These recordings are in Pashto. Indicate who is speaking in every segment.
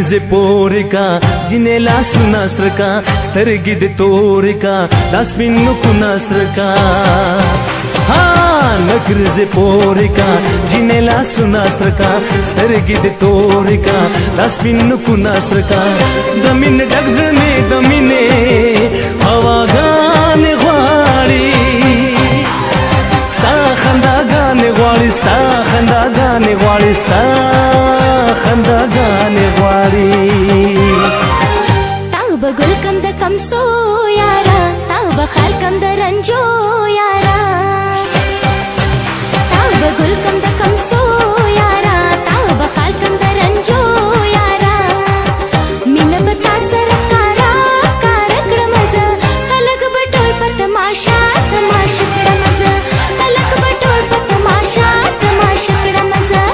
Speaker 1: نګرځې پورې کا جنې لاسونه ستر کا سترګې د تورې کا دا سپین نوکونه ستر کا نګرځې پورې کا جنې لاسونه ستر کا سترګې د تورې کا دا سپین نوکونه ستر کا د مینې ډک زړه مې د مینې هواګانې غواړي ستا خنداګانې غواړي ستا خنداګانې غواړي ستا خنداګانې غواړي
Speaker 2: تا به ګل کم د کمسو یارا تا به خار کم د رنجو یارا تا به ګل کم د کمسو یارا تا به خار کم د رنجو یارا مینه به تا سره کارا کار کړم زه خلک به ټول په تماشا تماشا کړم زه خلک به ټول په تماشا تماشا کړم زه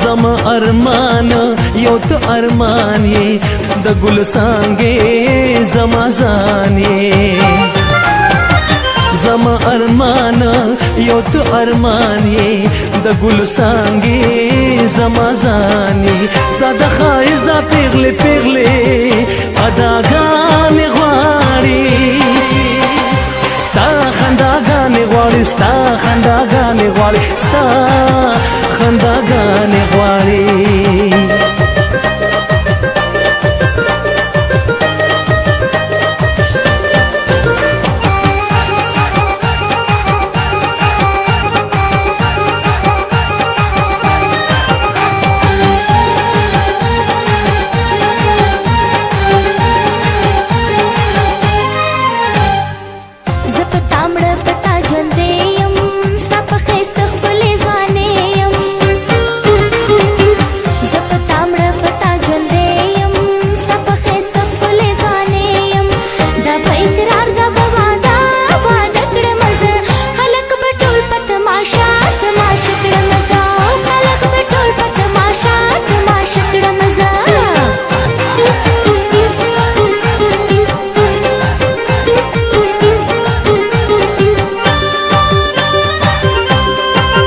Speaker 1: زما ارمان یو ته ارمان یې د ګل څانګې زما ځان یې زما ارمان یو ته ارمان یې د ګل څانګې زما ځان یې ستا د ښایست دا پیغلې پیغلې اداګانې غواړي ستا خنداګانې غواړي ستا خنداګانې غواړي ستا